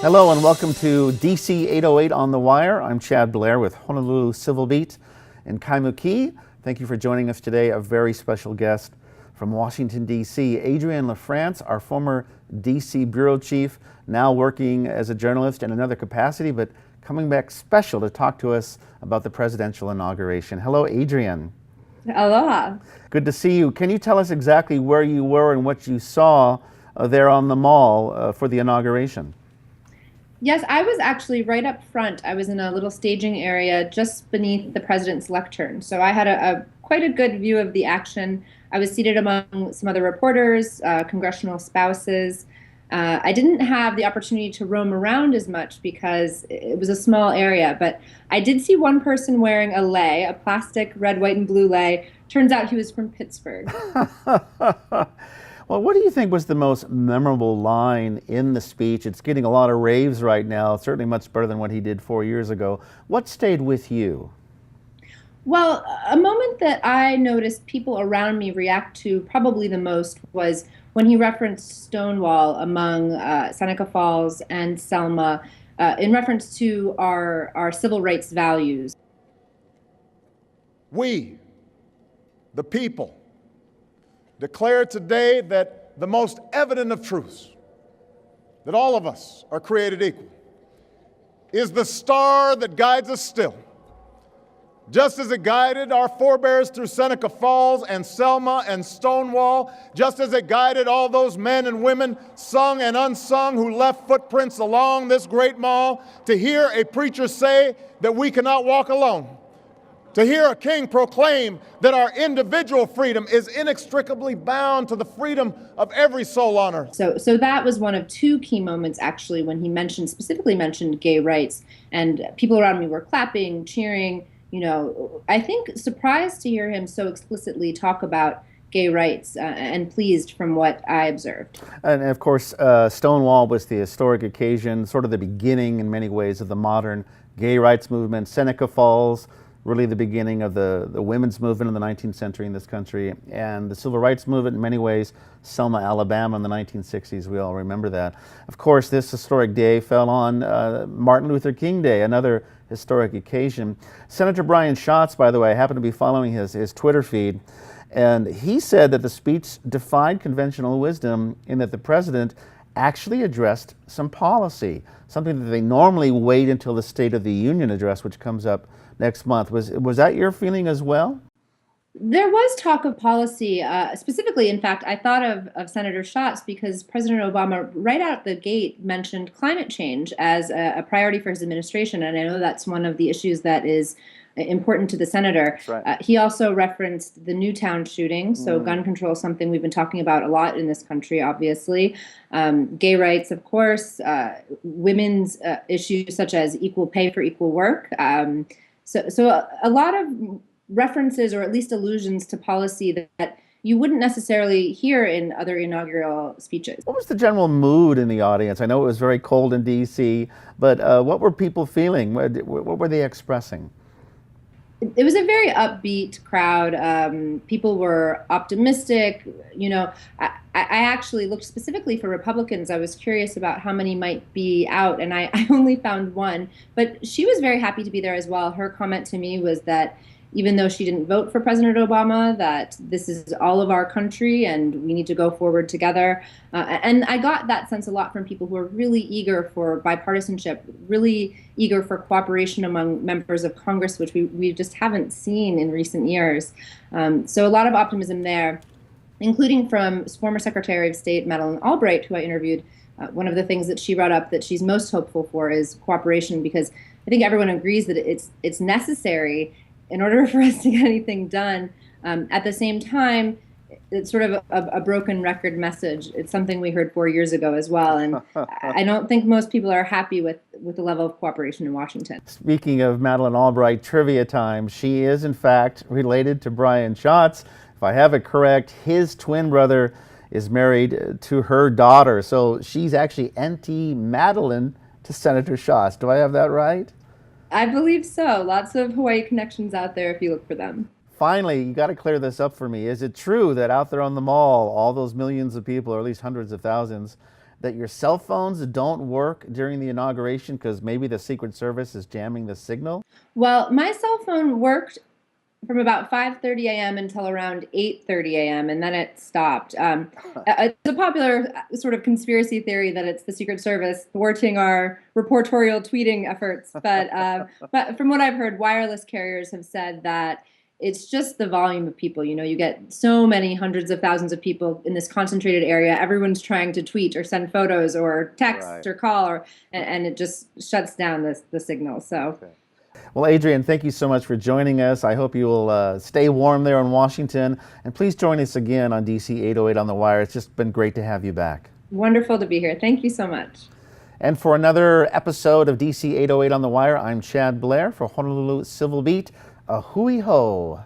Hello and welcome to DC808 on the Wire. I'm Chad Blair with Honolulu Civil Beat in Kaimuki. Thank you for joining us today. A very special guest from Washington, D.C., Adrienne LaFrance, our former D.C. bureau chief, now working as a journalist in another capacity, but coming back special to talk to us about the presidential inauguration. Hello, Adrienne. Aloha. Good to see you. Can you tell us exactly where you were and what you saw there on the mall for the inauguration? Yes, I was actually right up front. I was in a little staging area just beneath the president's lectern. So I had a quite a good view of the action. I was seated among some other reporters, congressional spouses. I didn't have the opportunity to roam around as much because it was a small area, but I did see one person wearing a lei, a plastic red, white, and blue lei. Turns out he was from Pittsburgh. Well, what do you think was the most memorable line in the speech? It's getting a lot of raves right now, certainly much better than what he did 4 years ago. What stayed with you? Well, a moment that I noticed people around me react to probably the most was when he referenced Stonewall among Seneca Falls and Selma in reference to our civil rights values. We, the people, declare today that the most evident of truths, that all of us are created equal, is the star that guides us still. Just as it guided our forebears through Seneca Falls and Selma and Stonewall, just as it guided all those men and women, sung and unsung, who left footprints along this great mall, to hear a preacher say that we cannot walk alone, to hear a king proclaim that our individual freedom is inextricably bound to the freedom of every soul on earth. So that was one of two key moments, actually, when he specifically mentioned gay rights. And people around me were clapping, cheering. You know, I think surprised to hear him so explicitly talk about gay rights and pleased from what I observed. And of course, Stonewall was the historic occasion, sort of the beginning in many ways of the modern gay rights movement. Seneca Falls, really the beginning of the women's movement in the 19th century in this country, and the civil rights movement in many ways, Selma, Alabama in the 1960s, we all remember that. Of course, this historic day fell on Martin Luther King Day, another historic occasion. Senator Brian Schatz, by the way, I happen to be following his Twitter feed, and he said that the speech defied conventional wisdom in that the president actually addressed some policy, something that they normally wait until the State of the Union address, which comes up next month. Was that your feeling as well? There was talk of policy, specifically, in fact, I thought of Senator Schatz because President Obama, right out the gate, mentioned climate change as a priority for his administration, and I know that's one of the issues that is important to the senator. Right. He also referenced the Newtown shooting, so gun control is something we've been talking about a lot in this country, obviously. Gay rights, of course, women's issues such as equal pay for equal work. So a lot of references, or at least allusions to policy that you wouldn't necessarily hear in other inaugural speeches. What was the general mood in the audience? I know it was very cold in D.C., but what were people feeling? What were they expressing? It was a very upbeat crowd. People were optimistic. You know, I actually looked specifically for Republicans. I was curious about how many might be out, and I only found one. But she was very happy to be there as well. Her comment to me was that even though she didn't vote for President Obama, that this is all of our country and we need to go forward together. And I got that sense a lot from people who are really eager for bipartisanship, really eager for cooperation among members of Congress, which we just haven't seen in recent years. So a lot of optimism there, including from former Secretary of State Madeleine Albright, who I interviewed. One of the things that she brought up that she's most hopeful for is cooperation, because I think everyone agrees that it's necessary in order for us to get anything done. At the same time, it's sort of a broken record message. It's something we heard 4 years ago as well, and I don't think most people are happy with the level of cooperation in Washington. Speaking of Madeleine Albright, trivia time. She is, in fact, related to Brian Schatz. If I have it correct, his twin brother is married to her daughter, so she's actually Auntie Madeleine to Senator Schatz. Do I have that right? I believe so. Lots of Hawaii connections out there if you look for them. Finally, you got to clear this up for me. Is it true that out there on the mall, all those millions of people, or at least hundreds of thousands, that your cell phones don't work during the inauguration because maybe the Secret Service is jamming the signal? Well, my cell phone worked from about 5:30 a.m. until around 8:30 a.m. and then it stopped. It's a popular sort of conspiracy theory that it's the Secret Service thwarting our reportorial tweeting efforts. But from what I've heard, wireless carriers have said that it's just the volume of people. You know, you get so many hundreds of thousands of people in this concentrated area. Everyone's trying to tweet or send photos or text Right. or call, and it just shuts down the signal. So. Okay. Well, Adrienne, thank you so much for joining us. I hope you will stay warm there in Washington. And please join us again on DC 808 on the Wire. It's just been great to have you back. Wonderful to be here. Thank you so much. And for another episode of DC 808 on the Wire, I'm Chad Blair for Honolulu Civil Beat. A hui ho.